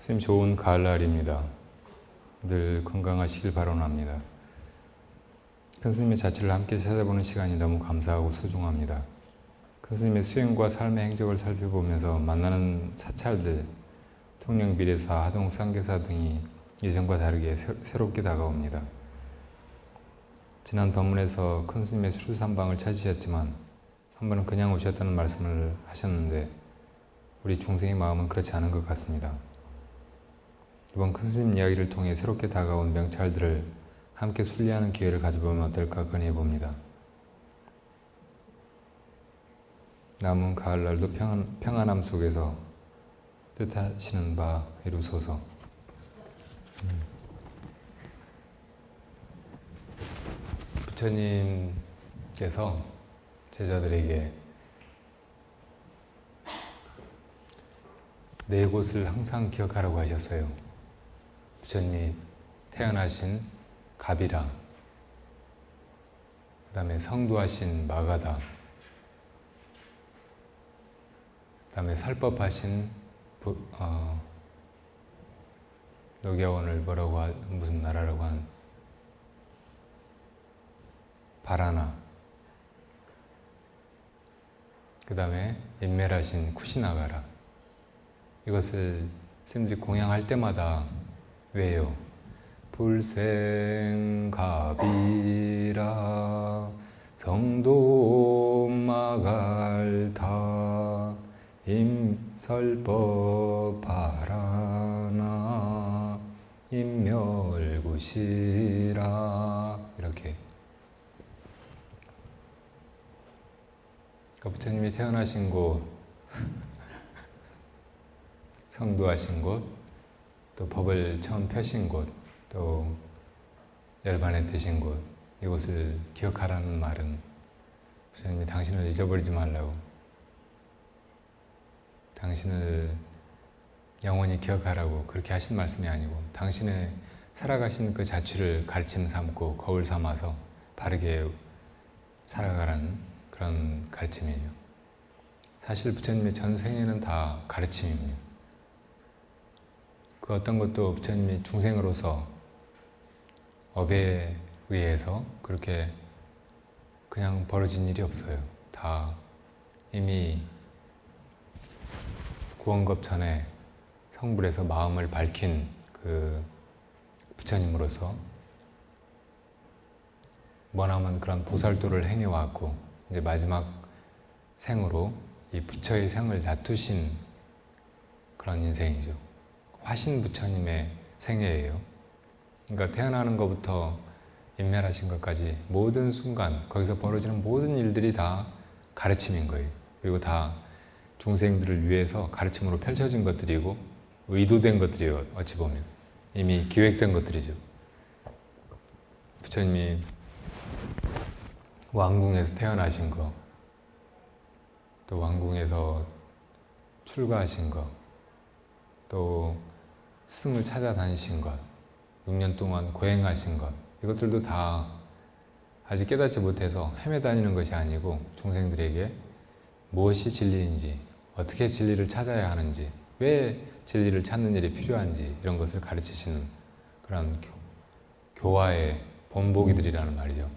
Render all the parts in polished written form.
선생님, 좋은 가을날입니다. 늘 건강하시길 바라옵니다. 큰 스님의 자취를 함께 찾아보는 시간이 너무 감사하고 소중합니다. 큰 스님의 수행과 삶의 행적을 살펴보면서 만나는 사찰들, 통영 비례사, 하동 상계사 등이 예전과 다르게 새롭게 다가옵니다. 지난 법문에서 큰 스님의 수루삼방을 찾으셨지만 한 번은 그냥 오셨다는 말씀을 하셨는데 우리 중생의 마음은 그렇지 않은 것 같습니다. 이번 큰 스님 이야기를 통해 새롭게 다가온 명찰들을 함께 순례하는 기회를 가져보면 어떨까 건의해봅니다. 남은 가을날도 평안함 속에서 뜻하시는 바 이루소서. 부처님께서 제자들에게 네 곳을 항상 기억하라고 하셨어요. 부처님이 태어나신 가비라, 그 다음에 성도하신 마가다, 그 다음에 살법하신 녹야원을 무슨 나라라고 한 바라나, 그 다음에 인멸하신 쿠시나가라. 이것을 스님들이 공양할 때마다 왜요? 불생가비라 성도마갈타 임설법바라나 인멸구시라. 이렇게 그러니까 부처님이 태어나신 곳, 성도하신 곳, 또 법을 처음 펴신 곳, 또 열반에 드신 곳, 이곳을 기억하라는 말은 부처님이 당신을 잊어버리지 말라고, 당신을 영원히 기억하라고 그렇게 하신 말씀이 아니고 당신의 살아가신 그 자취를 가르침 삼고 거울 삼아서 바르게 살아가라는 그런 가르침이에요. 사실 부처님의 전 생애는 다 가르침입니다. 그 어떤 것도 부처님이 중생으로서 업에 의해서 그렇게 그냥 벌어진 일이 없어요. 다 이미 구원급 전에 성불에서 마음을 밝힌 그 부처님으로서 머나먼 그런 보살도를 행해왔고 이제 마지막 생으로 이 부처의 생을 다투신 그런 인생이죠. 화신 부처님의 생애예요. 그러니까 태어나는 것부터 인멸하신 것까지 모든 순간 거기서 벌어지는 모든 일들이 다 가르침인 거예요. 그리고 다 중생들을 위해서 가르침으로 펼쳐진 것들이고 의도된 것들이에요. 어찌 보면 이미 기획된 것들이죠. 부처님이 왕궁에서 태어나신 거, 또 왕궁에서 출가하신 거, 또 스승을 찾아다니신 것, 6년 동안 고행하신 것, 이것들도 다 아직 깨닫지 못해서 헤매다니는 것이 아니고 중생들에게 무엇이 진리인지, 어떻게 진리를 찾아야 하는지, 왜 진리를 찾는 일이 필요한지 이런 것을 가르치시는 그런 교화의 본보기들이라는 말이죠.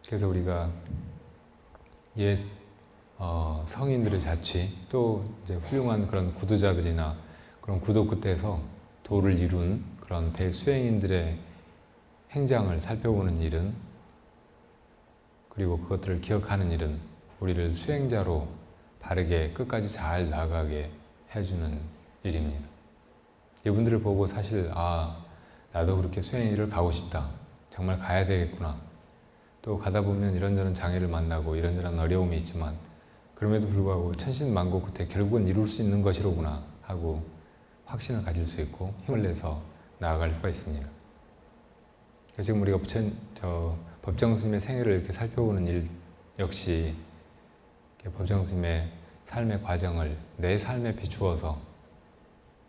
그래서 우리가 옛 성인들의 자취, 또 이제 훌륭한 그런 구도자들이나 그런 구도 끝에서 도를 이룬 그런 대수행인들의 행장을 살펴보는 일은, 그리고 그것들을 기억하는 일은 우리를 수행자로 바르게 끝까지 잘 나아가게 해주는 일입니다. 이분들을 보고 사실 나도 그렇게 수행의 일을 가고 싶다, 정말 가야 되겠구나, 또 가다 보면 이런저런 장애를 만나고 이런저런 어려움이 있지만 그럼에도 불구하고 천신만고 끝에 결국은 이룰 수 있는 것이로구나 하고 확신을 가질 수 있고 힘을 내서 나아갈 수가 있습니다. 지금 우리가 법정스님의 생애를 이렇게 살펴보는 일 역시 법정스님의 삶의 과정을 내 삶에 비추어서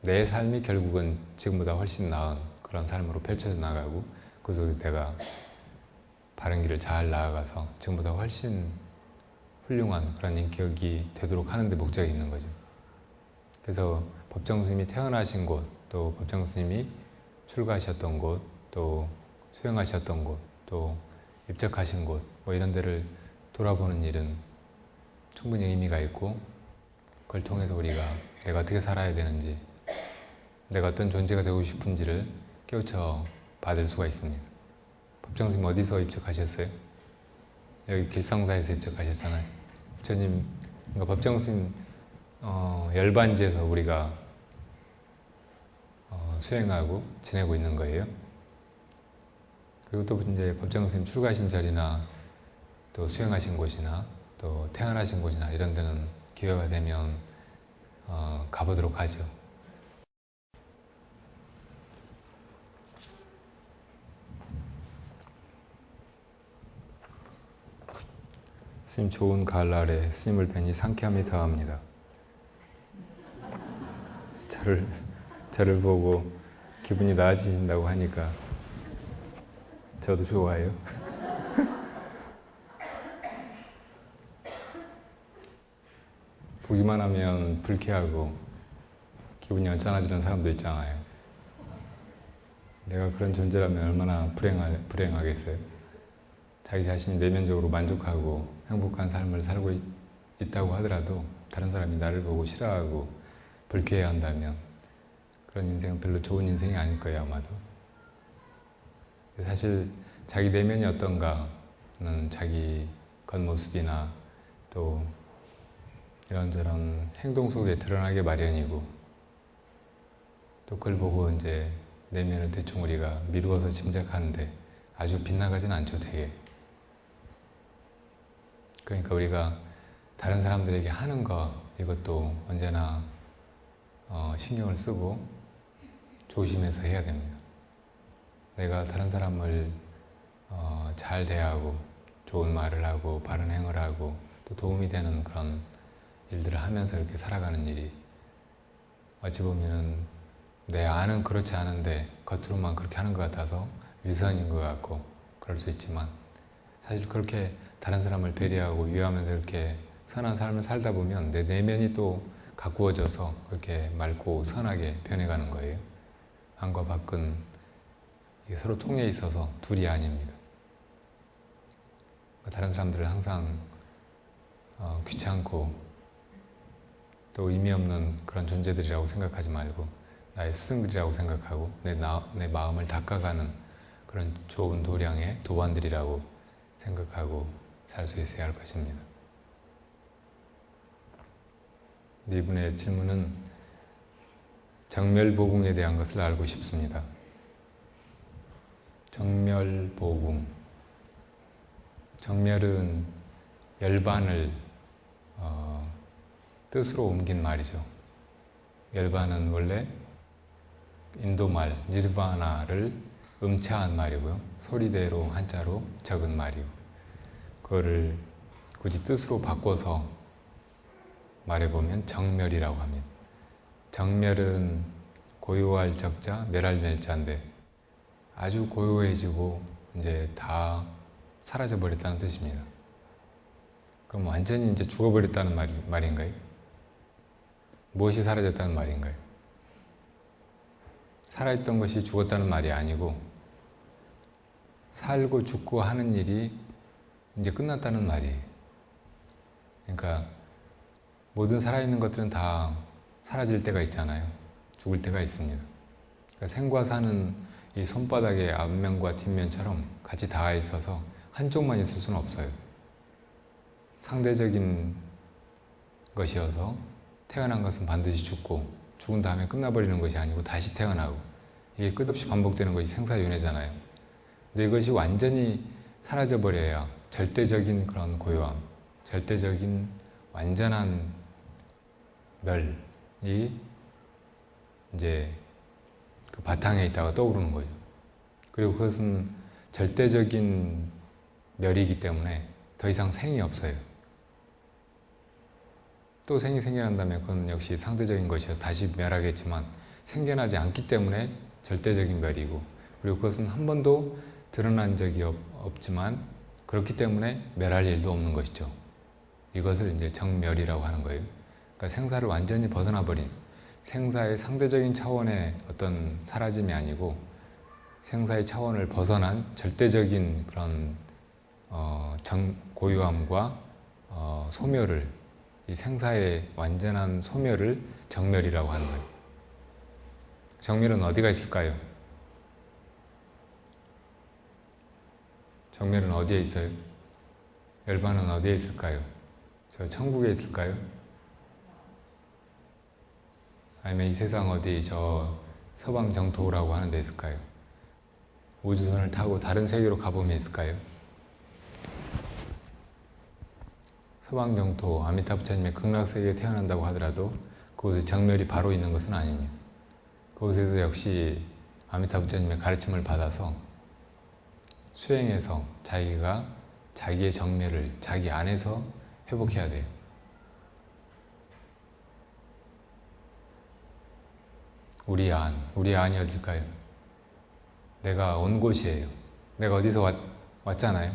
내 삶이 결국은 지금보다 훨씬 나은 그런 삶으로 펼쳐져 나가고 그 속에 내가 바른 길을 잘 나아가서 지금보다 훨씬 훌륭한 그런 인격이 되도록 하는 데 목적이 있는 거죠. 그래서 법정 스님이 태어나신 곳, 또 법정 스님이 출가하셨던 곳, 또 수행하셨던 곳, 또 입적하신 곳, 뭐 이런 데를 돌아보는 일은 충분히 의미가 있고, 그걸 통해서 우리가 내가 어떻게 살아야 되는지, 내가 어떤 존재가 되고 싶은지를 깨우쳐 받을 수가 있습니다. 법정 스님 어디서 입적하셨어요? 여기 길상사에서 입적하셨잖아요. 부처님, 그러니까 법정 스님 열반지에서 우리가 수행하고 지내고 있는 거예요. 그리고 또 이제 법정 스님 출가하신 자리나 또 수행하신 곳이나 또 태어나신 곳이나 이런 데는 기회가 되면 가보도록 하죠. 스님 좋은 가을날에 스님을 뵈니 상쾌함이 더합니다. 저를 보고 기분이 나아지신다고 하니까 저도 좋아요. 보기만 하면 불쾌하고 기분이 언짢아지는 사람도 있잖아요. 내가 그런 존재라면 얼마나 불행하겠어요. 자기 자신이 내면적으로 만족하고 행복한 삶을 살고 있다고 하더라도 다른 사람이 나를 보고 싫어하고 불쾌해야 한다면 그런 인생은 별로 좋은 인생이 아닐 거예요, 아마도. 사실 자기 내면이 어떤가는 자기 겉모습이나 또 이런저런 행동 속에 드러나게 마련이고, 또 그걸 보고 이제 내면을 대충 우리가 미루어서 짐작하는데 아주 빗나가진 않죠, 되게. 그러니까 우리가 다른 사람들에게 하는 거, 이것도 언제나 신경을 쓰고 조심해서 해야 됩니다. 내가 다른 사람을 잘 대하고 좋은 말을 하고 바른 행을 하고 또 도움이 되는 그런 일들을 하면서 이렇게 살아가는 일이 어찌 보면은 내 안은 그렇지 않은데 겉으로만 그렇게 하는 것 같아서 위선인 것 같고 그럴 수 있지만, 사실 그렇게 다른 사람을 배려하고 위하면서 이렇게 선한 삶을 살다 보면 내 내면이 또 가꾸어져서 그렇게 맑고 선하게 변해가는 거예요. 안과 밖은 이게 서로 통해 있어서 둘이 아닙니다. 다른 사람들을 항상 귀찮고 또 의미 없는 그런 존재들이라고 생각하지 말고 나의 스승들이라고 생각하고 내 마음을 닦아가는 그런 좋은 도량의 도반들이라고 생각하고 살 수 있어야 할 것입니다. 이분의 질문은 정멸보궁에 대한 것을 알고 싶습니다. 정멸보궁. 정멸은 열반을 뜻으로 옮긴 말이죠. 열반은 원래 인도말 니르바나를 음차한 말이고요. 소리대로 한자로 적은 말이고, 그거를 굳이 뜻으로 바꿔서 말해보면 정멸이라고 합니다. 정멸은 고요할 적자, 멸할 멸자인데 아주 고요해지고 이제 다 사라져 버렸다는 뜻입니다. 그럼 완전히 이제 죽어버렸다는 말인가요? 무엇이 사라졌다는 말인가요? 살아있던 것이 죽었다는 말이 아니고 살고 죽고 하는 일이 이제 끝났다는 말이에요. 그러니까 모든 살아있는 것들은 다 사라질 때가 있잖아요. 죽을 때가 있습니다. 그러니까 생과 사는 이 손바닥의 앞면과 뒷면처럼 같이 닿아 있어서 한쪽만 있을 수는 없어요. 상대적인 것이어서 태어난 것은 반드시 죽고 죽은 다음에 끝나버리는 것이 아니고 다시 태어나고, 이게 끝없이 반복되는 것이 생사윤회잖아요. 근데 이것이 완전히 사라져버려야 절대적인 그런 고요함, 절대적인 완전한 멸이 이제 그 바탕에 있다가 떠오르는 거죠. 그리고 그것은 절대적인 멸이기 때문에 더 이상 생이 없어요. 또 생이 생겨난다면 그건 역시 상대적인 것이어 다시 멸하겠지만 생겨나지 않기 때문에 절대적인 멸이고, 그리고 그것은 한 번도 드러난 적이 없지만 그렇기 때문에 멸할 일도 없는 것이죠. 이것을 이제 정멸이라고 하는 거예요. 그러니까 생사를 완전히 벗어나 버린, 생사의 상대적인 차원의 어떤 사라짐이 아니고 생사의 차원을 벗어난 절대적인 그런 고요함과 소멸을, 이 생사의 완전한 소멸을 정멸이라고 하는 거예요. 정멸은 어디가 있을까요? 정멸은 어디에 있어요? 열반은 어디에 있을까요? 저 천국에 있을까요? 아니면 이 세상 어디 저 서방 정토라고 하는 데 있을까요? 우주선을 타고 다른 세계로 가보면 있을까요? 서방 정토 아미타 부처님의 극락세계에 태어난다고 하더라도 그곳에 정멸이 바로 있는 것은 아닙니다. 그곳에서 역시 아미타 부처님의 가르침을 받아서 수행해서 자기가 자기의 정멸을 자기 안에서 회복해야 돼요. 우리 안이 어딜까요? 내가 온 곳이에요. 내가 어디서 왔잖아요.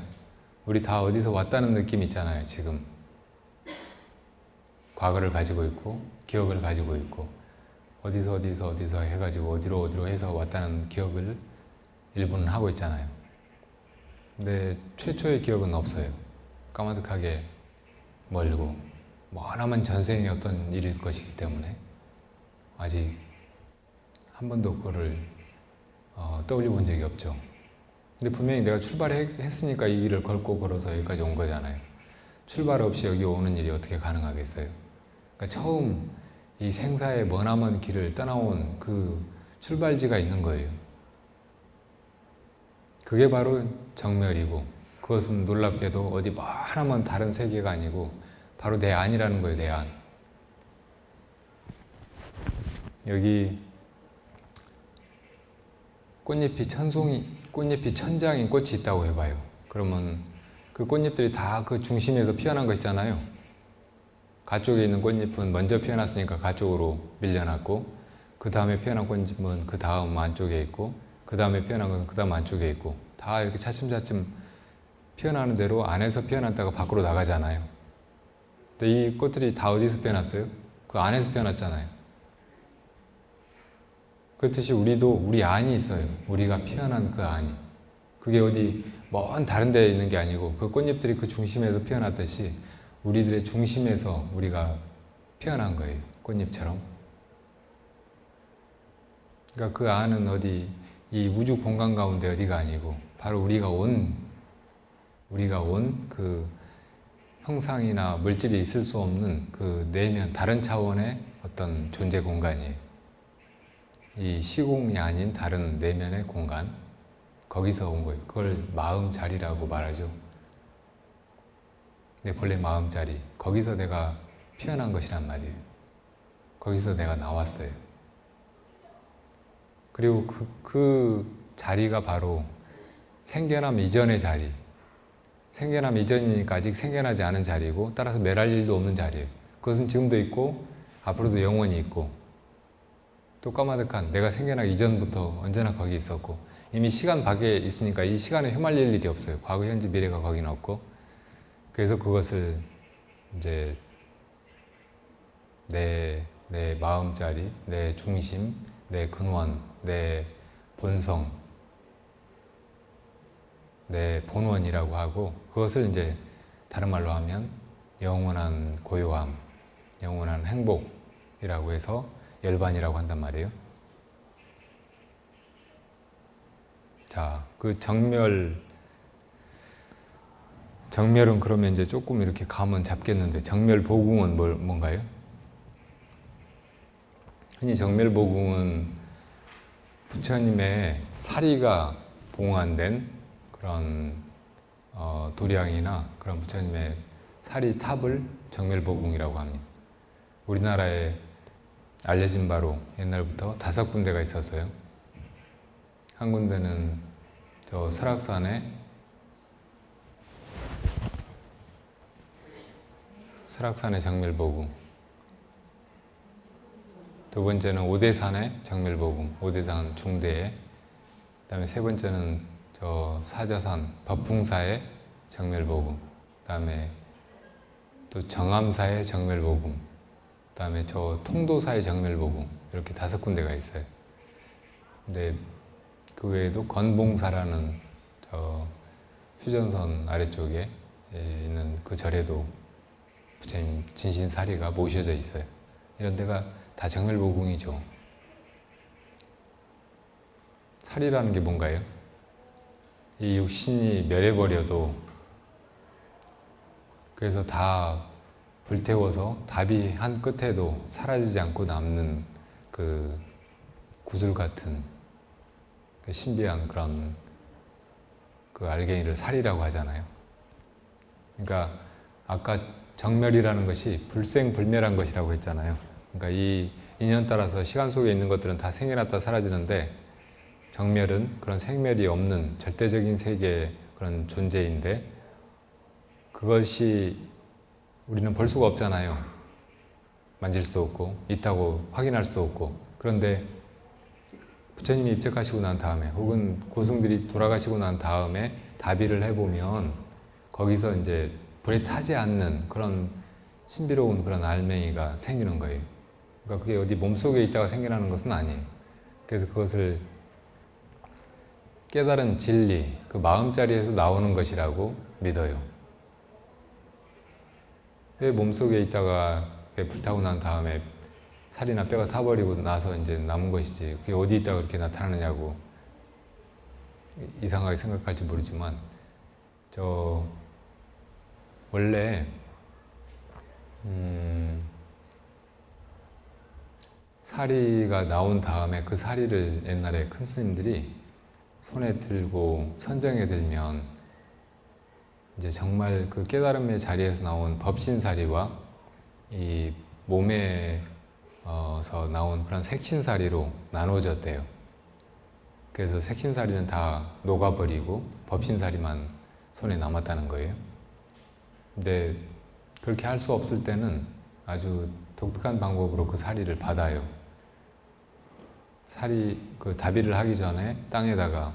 우리 다 어디서 왔다는 느낌 있잖아요, 지금. 과거를 가지고 있고, 기억을 가지고 있고, 어디서 해가지고, 어디로 해서 왔다는 기억을 일부는 하고 있잖아요. 근데 최초의 기억은 없어요. 까마득하게 멀고, 머나먼 전생의 어떤 일일 것이기 때문에, 아직 한 번도 그거를 떠올려 본 적이 없죠. 근데 분명히 내가 출발했으니까 이 길을 걸어서 여기까지 온 거잖아요. 출발 없이 여기 오는 일이 어떻게 가능하겠어요? 그러니까 처음 이 생사의 머나먼 길을 떠나온 그 출발지가 있는 거예요. 그게 바로 정멸이고, 그것은 놀랍게도 어디 머나먼 다른 세계가 아니고 바로 내 안이라는 거예요, 내 안. 여기 꽃잎이 천장인 꽃이 있다고 해봐요. 그러면 그 꽃잎들이 다 그 중심에서 피어난 것이잖아요. 가쪽에 있는 꽃잎은 먼저 피어났으니까 가쪽으로 밀려났고, 그 다음에 피어난 꽃잎은 그 다음 안쪽에 있고, 그 다음에 피어난 것은 그 다음 안쪽에 있고, 다 이렇게 차츰차츰 피어나는 대로 안에서 피어났다가 밖으로 나가잖아요. 근데 이 꽃들이 다 어디서 피어났어요? 그 안에서 피어났잖아요. 그렇듯이 우리도 우리 안이 있어요. 우리가 피어난 그 안이. 그게 어디 먼 다른 데에 있는 게 아니고 그 꽃잎들이 그 중심에서 피어났듯이 우리들의 중심에서 우리가 피어난 거예요. 꽃잎처럼. 그러니까 그 안은 어디 이 우주 공간 가운데 어디가 아니고 바로 우리가 온 그 형상이나 물질이 있을 수 없는 그 내면, 다른 차원의 어떤 존재 공간이에요. 이 시공이 아닌 다른 내면의 공간, 거기서 온 거예요. 그걸 마음자리라고 말하죠. 내 본래 마음자리, 거기서 내가 피어난 것이란 말이에요. 거기서 내가 나왔어요. 그리고 그 자리가 바로 생겨남 이전의 자리, 생겨남 이전이니까 아직 생겨나지 않은 자리고, 따라서 멸할 일도 없는 자리예요. 그것은 지금도 있고 앞으로도 영원히 있고, 또 까마득한 내가 생겨나기 이전부터 언제나 거기 있었고, 이미 시간 밖에 있으니까 이 시간에 휘말릴 일이 없어요. 과거, 현재, 미래가 거기는 없고. 그래서 그것을 이제 내 마음자리, 내 중심, 내 근원, 내 본성, 내 본원이라고 하고, 그것을 이제 다른 말로 하면 영원한 고요함, 영원한 행복이라고 해서 열반이라고 한단 말이에요. 자, 그 정멸은 그러면 이제 조금 이렇게 감은 잡겠는데, 정멸보궁은 뭔가요? 흔히 정멸보궁은 부처님의 사리가 봉안된 그런 도량이나 그런 부처님의 사리 탑을 정멸보궁이라고 합니다. 우리나라에 알려진 바로 옛날부터 5군데가 있었어요. 한 군데는 저 설악산에 정멸보궁, 두 번째는 오대산의 정멸보궁, 오대산 중대에, 그 다음에 세 번째는 저 사자산 법풍사의 정멸보궁, 그 다음에 또 정암사의 정멸보궁, 그 다음에 저 통도사의 정멸보궁, 이렇게 5군데가 있어요. 근데 그 외에도 건봉사라는 저 휴전선 아래쪽에 있는 그 절에도 부처님 진신사리가 모셔져 있어요. 이런 데가 다 정멸보궁이죠. 사리라는 게 뭔가요? 이 육신이 멸해버려도, 그래서 다 불태워서 답이 한 끝에도 사라지지 않고 남는 그 구슬 같은 그 신비한 그런 그 알갱이를 사리라고 하잖아요. 그러니까 아까 정멸이라는 것이 불생불멸한 것이라고 했잖아요. 그러니까 이 인연 따라서 시간 속에 있는 것들은 다 생겨났다 사라지는데, 정멸은 그런 생멸이 없는 절대적인 세계의 그런 존재인데, 그것이 우리는 볼 수가 없잖아요. 만질 수도 없고 있다고 확인할 수도 없고. 그런데 부처님이 입적하시고 난 다음에, 혹은 고승들이 돌아가시고 난 다음에 다비를 해보면 거기서 이제 불에 타지 않는 그런 신비로운 그런 알맹이가 생기는 거예요. 그러니까 그게 어디 몸속에 있다가 생겨나는 것은 아니에요. 그래서 그것을 깨달은 진리, 그 마음자리에서 나오는 것이라고 믿어요. 왜 몸속에 있다가 불타고 난 다음에 살이나 뼈가 타버리고 나서 이제 남은 것이지, 그게 어디 있다가 그렇게 나타나느냐고 이상하게 생각할지 모르지만, 원래 사리가 나온 다음에 그 사리를 옛날에 큰 스님들이 손에 들고 선정에 들면 이제 정말 그 깨달음의 자리에서 나온 법신사리와 이 몸에서 나온 그런 색신사리로 나눠졌대요. 그래서 색신사리는 다 녹아버리고 법신사리만 손에 남았다는 거예요. 근데 그렇게 할 수 없을 때는 아주 독특한 방법으로 그 사리를 받아요. 그 다비를 하기 전에 땅에다가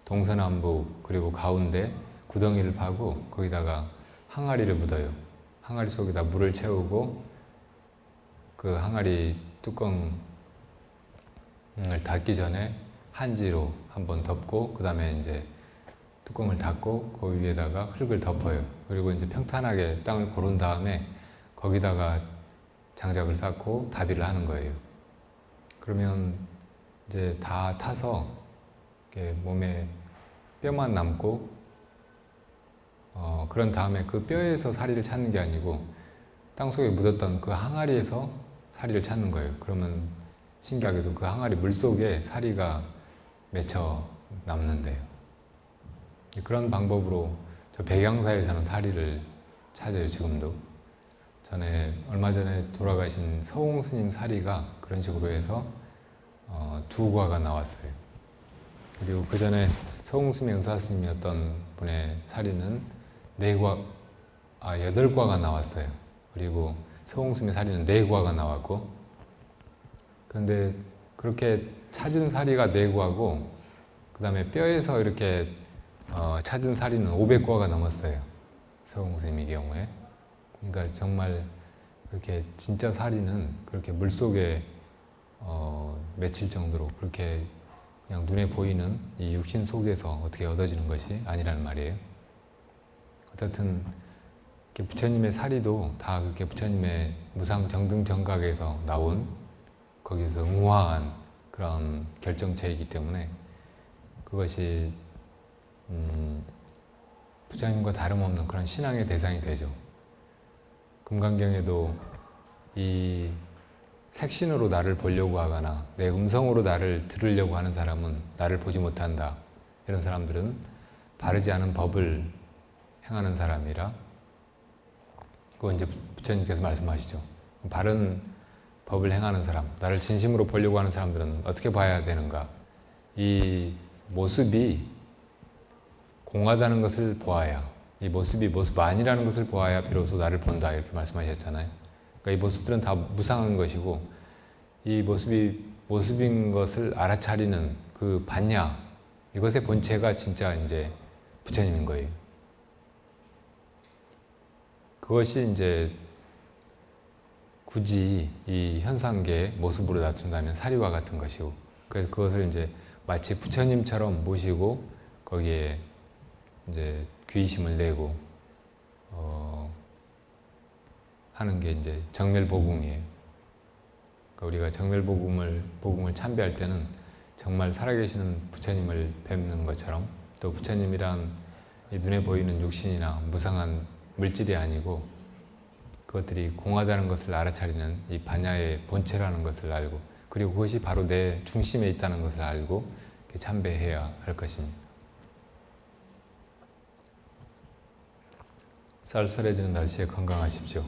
동서남북 그리고 가운데 구덩이를 파고 거기다가 항아리를 묻어요. 항아리 속에다 물을 채우고 그 항아리 뚜껑을 닫기 전에 한지로 한번 덮고, 그 다음에 이제 뚜껑을 닫고 그 위에다가 흙을 덮어요. 그리고 이제 평탄하게 땅을 고른 다음에 거기다가 장작을 쌓고 다비를 하는 거예요. 그러면 이제 다 타서 이렇게 몸에 뼈만 남고, 그런 다음에 그 뼈에서 사리를 찾는 게 아니고 땅속에 묻었던 그 항아리에서 사리를 찾는 거예요. 그러면 신기하게도 그 항아리 물속에 사리가 맺혀 남는데요. 그런 방법으로 저 백양사에서는 사리를 찾아요, 지금도. 얼마 전에 돌아가신 서홍 스님 사리가 그런 식으로 해서 2과가 나왔어요. 그리고 그 전에 서홍 스님 은사 스님이었던 분의 사리는 8과가 나왔어요. 그리고 서홍 스님의 사리는 4과가 나왔고, 그런데 그렇게 찾은 사리가 4과고, 그 다음에 뼈에서 이렇게 찾은 사리는 500과가 넘었어요. 서홍 스님의 경우에. 그러니까 정말 그렇게 진짜 사리는 그렇게 물속에 맺힐 정도로 그렇게 그냥 눈에 보이는 이 육신 속에서 어떻게 얻어지는 것이 아니라는 말이에요. 어쨌든 부처님의 사리도 다 그렇게 부처님의 무상정등정각에서 나온, 거기서 응화한 그런 결정체이기 때문에 그것이 부처님과 다름없는 그런 신앙의 대상이 되죠. 금강경에도 이 색신으로 나를 보려고 하거나 내 음성으로 나를 들으려고 하는 사람은 나를 보지 못한다. 이런 사람들은 바르지 않은 법을 행하는 사람이라, 그거 이제 부처님께서 말씀하시죠. 바른 법을 행하는 사람, 나를 진심으로 보려고 하는 사람들은 어떻게 봐야 되는가? 이 모습이 공하다는 것을 보아야, 이 모습이 모습 아니라는 것을 보아야 비로소 나를 본다, 이렇게 말씀하셨잖아요. 그러니까 이 모습들은 다 무상한 것이고, 이 모습이 모습인 것을 알아차리는 그 반야, 이것의 본체가 진짜 이제 부처님인 거예요. 그것이 이제 굳이 이 현상계의 모습으로 나타난다면 사리와 같은 것이고, 그래서 그것을 이제 마치 부처님처럼 모시고 거기에 이제 귀의심을 내고 하는 게 이제 정멸복음이에요. 그러니까 우리가 정멸복음을 참배할 때는 정말 살아계시는 부처님을 뵙는 것처럼, 또 부처님이란 이 눈에 보이는 육신이나 무상한 물질이 아니고 그것들이 공하다는 것을 알아차리는 이 반야의 본체라는 것을 알고, 그리고 그것이 바로 내 중심에 있다는 것을 알고 참배해야 할 것입니다. 쌀쌀해지는 날씨에 건강하십시오.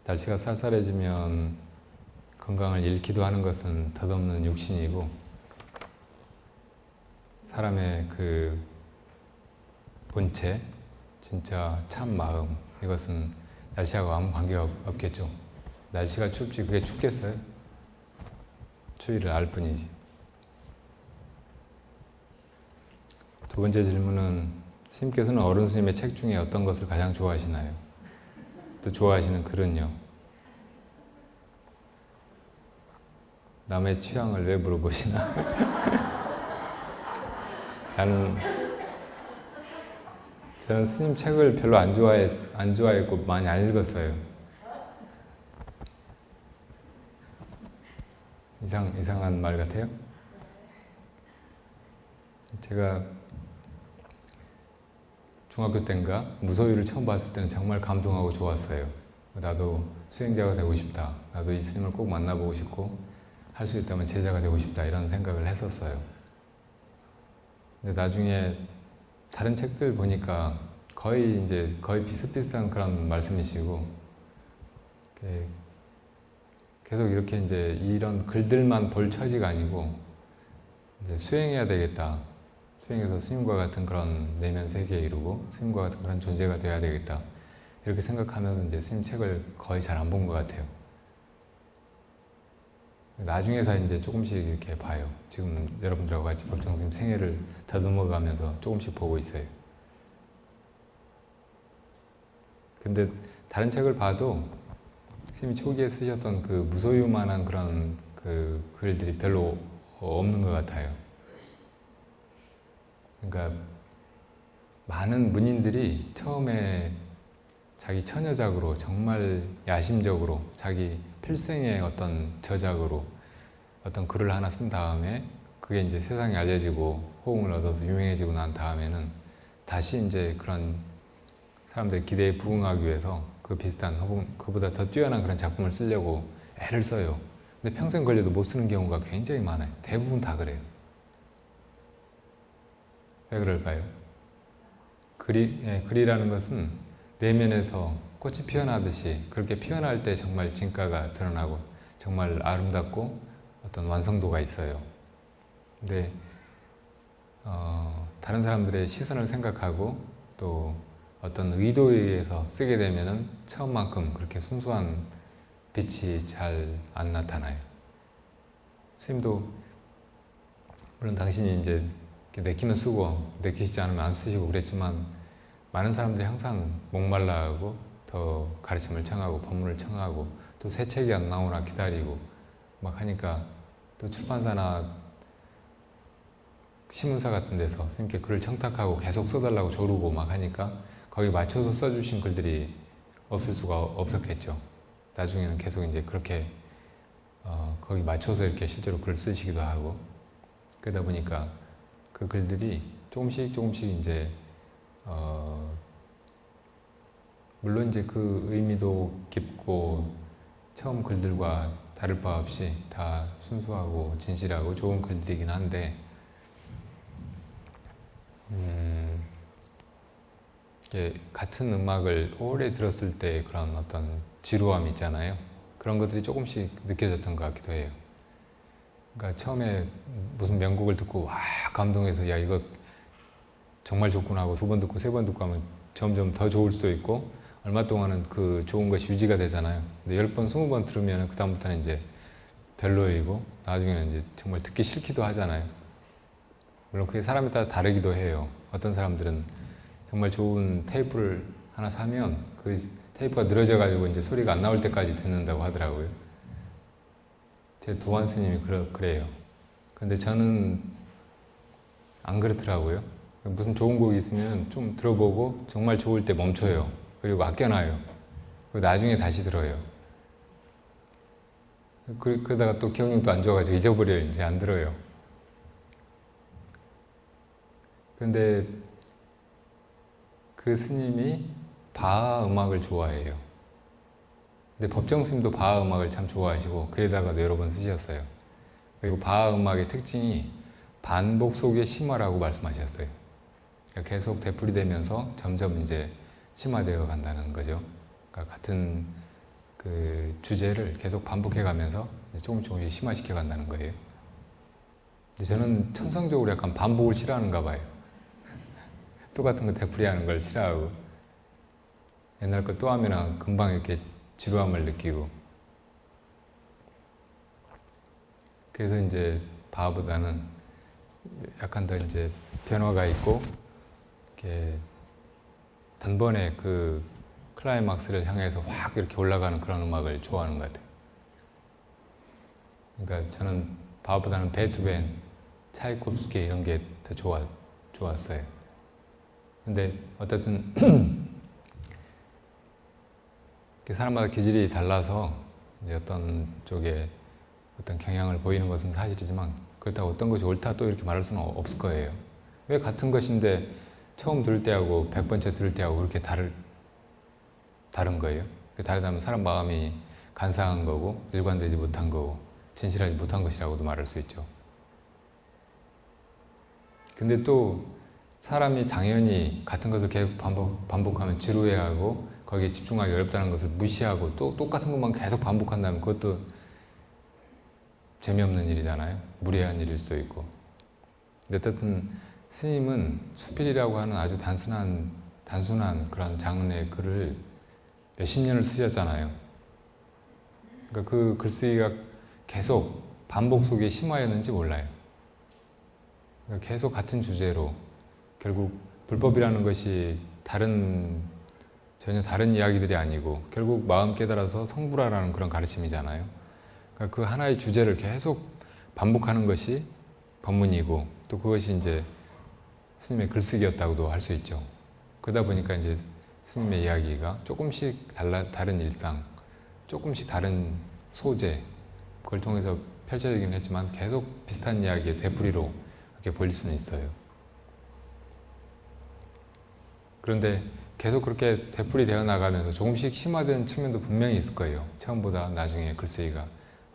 날씨가 쌀쌀해지면 건강을 잃기도 하는 것은 덧없는 육신이고, 사람의 그 본체, 진짜 참 마음, 이것은 날씨하고 아무 관계가 없겠죠. 날씨가 춥지 그게 춥겠어요? 추위를 알 뿐이지. 두 번째 질문은, 스님께서는 어른 스님의 책 중에 어떤 것을 가장 좋아하시나요? 또 좋아하시는 글은요? 남의 취향을 왜 물어보시나? 저는 스님 책을 별로 안 좋아했고 많이 안 읽었어요. 이상한 말 같아요? 제가 중학교 때인가 무소유를 처음 봤을 때는 정말 감동하고 좋았어요. 나도 수행자가 되고 싶다. 나도 이 스님을 꼭 만나보고 싶고 할 수 있다면 제자가 되고 싶다. 이런 생각을 했었어요. 근데 나중에 다른 책들 보니까 거의 비슷비슷한 그런 말씀이시고, 계속 이렇게 이제 이런 글들만 볼 처지가 아니고 이제 수행해야 되겠다. 수행해서 스님과 같은 그런 내면 세계에 이루고 스님과 같은 그런 존재가 되어야 되겠다. 이렇게 생각하면서 이제 스님 책을 거의 잘 안 본 것 같아요. 나중에서 이제 조금씩 이렇게 봐요. 지금 여러분들하고 같이 법정 스님 생애를 더듬어가면서 조금씩 보고 있어요. 근데 다른 책을 봐도 스님이 초기에 쓰셨던 그 무소유만한 그런 그 글들이 별로 없는 것 같아요. 그러니까 많은 문인들이 처음에 자기 처녀작으로 정말 야심적으로 자기 필생의 어떤 저작으로 어떤 글을 하나 쓴 다음에 그게 이제 세상에 알려지고 호응을 얻어서 유명해지고 난 다음에는 다시 이제 그런 사람들의 기대에 부응하기 위해서 그 비슷한 혹은 그보다 더 뛰어난 그런 작품을 쓰려고 애를 써요. 근데 평생 걸려도 못 쓰는 경우가 굉장히 많아요. 대부분 다 그래요. 왜 그럴까요? 글이라는 것은 내면에서 꽃이 피어나듯이 그렇게 피어날 때 정말 진가가 드러나고 정말 아름답고 어떤 완성도가 있어요. 근데 다른 사람들의 시선을 생각하고 또 어떤 의도에 의해서 쓰게 되면은 처음만큼 그렇게 순수한 빛이 잘 안 나타나요. 스님도 물론 당신이 이제 내키면 쓰고 내키시지 않으면 안 쓰시고 그랬지만 많은 사람들이 항상 목말라하고 더 가르침을 청하고 법문을 청하고 또 새 책이 안 나오나 기다리고 막 하니까 또 출판사나 신문사 같은 데서 스님께 글을 청탁하고 계속 써달라고 조르고 막 하니까 거기 맞춰서 써주신 글들이 없을 수가 없었겠죠. 나중에는 계속 이제 그렇게 거기 맞춰서 이렇게 실제로 글을 쓰시기도 하고 그러다 보니까 그 글들이 조금씩 이제 물론 이제 그 의미도 깊고 처음 글들과 다를 바 없이 다 순수하고 진실하고 좋은 글들이긴 한데 같은 음악을 오래 들었을 때 그런 어떤 지루함 있잖아요. 그런 것들이 조금씩 느껴졌던 것 같기도 해요. 그러니까 처음에 무슨 명곡을 듣고 와 감동해서 야 이거 정말 좋구나 하고 두 번 듣고 세 번 듣고 하면 점점 더 좋을 수도 있고 얼마 동안은 그 좋은 것이 유지가 되잖아요. 근데 10번, 20번 들으면 그 다음부터는 이제 별로이고 나중에는 이제 정말 듣기 싫기도 하잖아요. 물론 그게 사람에 따라 다르기도 해요. 어떤 사람들은 정말 좋은 테이프를 하나 사면 그 테이프가 늘어져 가지고 이제 소리가 안 나올 때까지 듣는다고 하더라고요. 제 도안 스님이 그래요. 근데 저는 안 그렇더라고요. 무슨 좋은 곡이 있으면 좀 들어보고 정말 좋을 때 멈춰요. 그리고 아껴놔요. 그리고 나중에 다시 들어요. 그러다가 또 기억력도 안 좋아가지고 잊어버려요. 이제 안 들어요. 근데 그 스님이 바하 음악을 좋아해요. 근데 법정 스님도 바하 음악을 참 좋아하시고 글에다가도 여러 번 쓰셨어요. 그리고 바하 음악의 특징이 반복 속의 심화라고 말씀하셨어요. 그러니까 계속 되풀이되면서 점점 이제 심화되어 간다는 거죠. 그러니까 같은 그 주제를 계속 반복해 가면서 조금씩 심화시켜 간다는 거예요. 근데 저는 천성적으로 약간 반복을 싫어하는가 봐요. 똑같은 거 되풀이하는 걸 싫어하고 옛날 거 또 하면 금방 이렇게 지루함을 느끼고 그래서 이제 바하보다는 약간 더 이제 변화가 있고 이렇게 단번에 그 클라이막스를 향해서 확 이렇게 올라가는 그런 음악을 좋아하는 것 같아요. 그러니까 저는 바하보다는 베토벤, 차이콥스키 이런 게 더 좋았어요. 근데 어쨌든 사람마다 기질이 달라서 이제 어떤 쪽에 어떤 경향을 보이는 것은 사실이지만 그렇다고 어떤 것이 옳다 또 이렇게 말할 수는 없을 거예요. 왜 같은 것인데 처음 들을 때하고 100번째 들을 때하고 그렇게 다른 거예요? 다르다면 사람 마음이 간사한 거고 일관되지 못한 거고 진실하지 못한 것이라고도 말할 수 있죠. 근데 또 사람이 당연히 같은 것을 계속 반복하면 지루해하고 거기에 집중하기 어렵다는 것을 무시하고 또 똑같은 것만 계속 반복한다면 그것도 재미없는 일이잖아요. 무례한 일일 수도 있고. 근데 어쨌든 스님은 수필이라고 하는 아주 단순한 그런 장르의 글을 몇십 년을 쓰셨잖아요. 그러니까 그 글쓰기가 계속 반복 속에 심화였는지 몰라요. 그러니까 계속 같은 주제로 결국 불법이라는 것이 전혀 다른 이야기들이 아니고 결국 마음 깨달아서 성불하라는 그런 가르침이잖아요. 그러니까 그 하나의 주제를 계속 반복하는 것이 법문이고 또 그것이 이제 스님의 글쓰기였다고도 할 수 있죠. 그러다 보니까 이제 스님의 이야기가 조금씩 다른 일상, 조금씩 다른 소재 그걸 통해서 펼쳐지긴 했지만 계속 비슷한 이야기의 되풀이로 이렇게 보일 수는 있어요. 그런데 계속 그렇게 되풀이 되어 나가면서 조금씩 심화된 측면도 분명히 있을 거예요. 처음보다 나중에 글쓰기가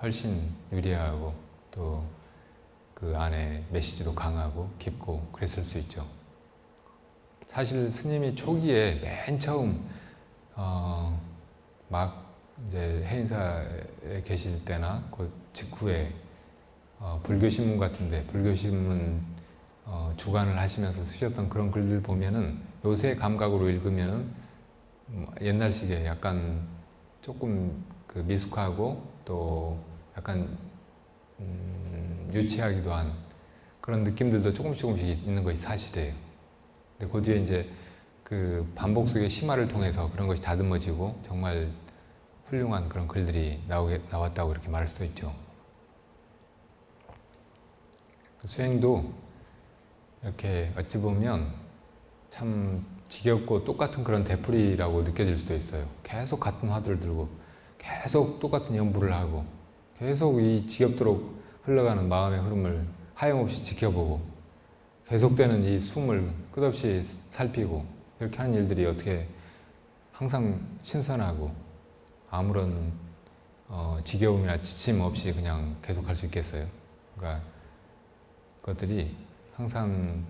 훨씬 유리하고 또 그 안에 메시지도 강하고 깊고 그랬을 수 있죠. 사실 스님이 초기에 맨 처음 막 이제 해인사에 계실 때나 그 직후에 불교신문 같은데 불교신문 주관을 하시면서 쓰셨던 그런 글들 보면은 요새 감각으로 읽으면은 옛날식의 약간 조금 그 미숙하고 또 약간 유치하기도 한 그런 느낌들도 조금씩 있는 것이 사실이에요. 근데 그 뒤에 이제 그 반복 속의 심화를 통해서 그런 것이 다듬어지고 정말 훌륭한 그런 글들이 나왔다고 이렇게 말할 수도 있죠. 수행도 이렇게 어찌 보면 참 지겹고 똑같은 그런 되풀이라고 느껴질 수도 있어요. 계속 같은 화두를 들고 계속 똑같은 연부를 하고 계속 이 지겹도록 흘러가는 마음의 흐름을 하염없이 지켜보고 계속되는 이 숨을 끝없이 살피고 이렇게 하는 일들이 어떻게 항상 신선하고 아무런 지겨움이나 지침 없이 그냥 계속할 수 있겠어요. 그러니까 그것들이 항상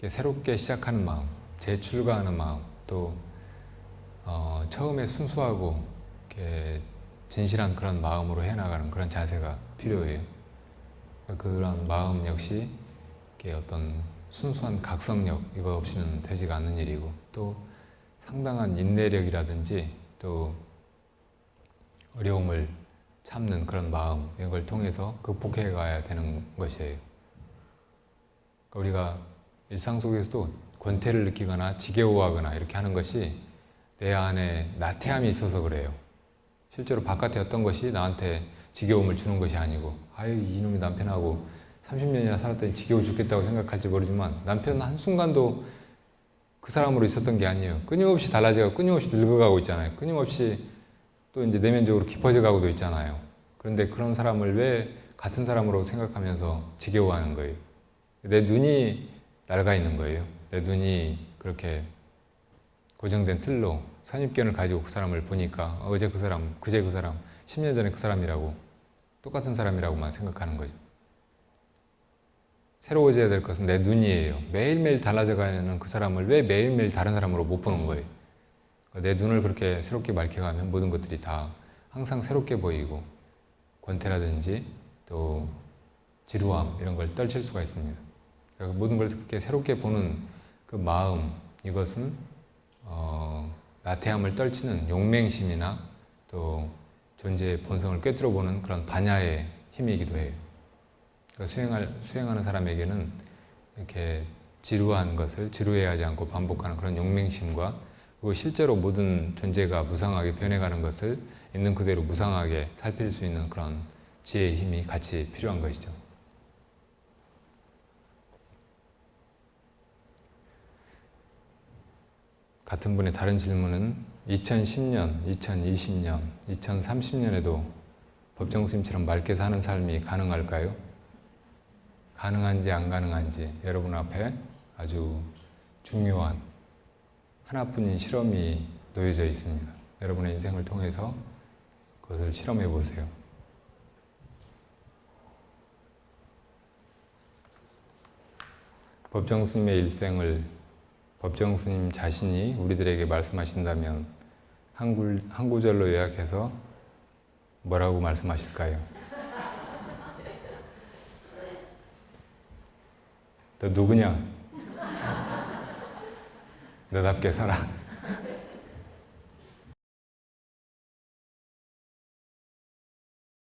새롭게 시작하는 마음, 재출가하는 마음, 또 처음에 순수하고 이렇게 진실한 그런 마음으로 해나가는 그런 자세가 필요해요. 그런 마음 역시 이렇게 어떤 순수한 각성력 이거 없이는 되지가 않는 일이고 또 상당한 인내력이라든지 또 어려움을 참는 그런 마음 이런 걸 통해서 극복해 가야 되는 것이에요. 우리가 일상 속에서도 권태를 느끼거나 지겨워하거나 이렇게 하는 것이 내 안에 나태함이 있어서 그래요. 실제로 바깥에 어떤 것이 나한테 지겨움을 주는 것이 아니고, 아유 이놈의 남편하고 30년이나 살았더니 지겨워 죽겠다고 생각할지 모르지만 남편은 한순간도 그 사람으로 있었던 게 아니에요. 끊임없이 달라져가고 끊임없이 늙어가고 있잖아요. 끊임없이 또 이제 내면적으로 깊어져 가고도 있잖아요. 그런데 그런 사람을 왜 같은 사람으로 생각하면서 지겨워하는 거예요? 내 눈이 낡아 있는 거예요. 내 눈이 그렇게 고정된 틀로 선입견을 가지고 그 사람을 보니까 어제 그 사람, 그제 그 사람, 10년 전에 그 사람이라고 똑같은 사람이라고만 생각하는 거죠. 새로워져야 될 것은 내 눈이에요. 매일매일 달라져가는 그 사람을 왜 매일매일 다른 사람으로 못 보는 거예요? 내 눈을 그렇게 새롭게 밝혀가면 모든 것들이 다 항상 새롭게 보이고 권태라든지 또 지루함 이런 걸 떨칠 수가 있습니다. 그러니까 모든 걸 그렇게 새롭게 보는 그 마음, 이것은 나태함을 떨치는 용맹심이나 또 존재의 본성을 꿰뚫어 보는 그런 반야의 힘이기도 해요. 그러니까 수행하는 사람에게는 이렇게 지루한 것을 지루해하지 않고 반복하는 그런 용맹심과, 그리고 실제로 모든 존재가 무상하게 변해가는 것을 있는 그대로 무상하게 살필 수 있는 그런 지혜의 힘이 같이 필요한 것이죠. 같은 분의 다른 질문은 2010년, 2020년, 2030년에도 법정스님처럼 맑게 사는 삶이 가능할까요? 가능한지 안 가능한지 여러분 앞에 아주 중요한 하나뿐인 실험이 놓여져 있습니다. 여러분의 인생을 통해서 그것을 실험해 보세요. 법정스님의 일생을 법정스님 자신이 우리들에게 말씀하신다면 한 구절로 요약해서 뭐라고 말씀하실까요? 너 누구냐? 너답게 살아.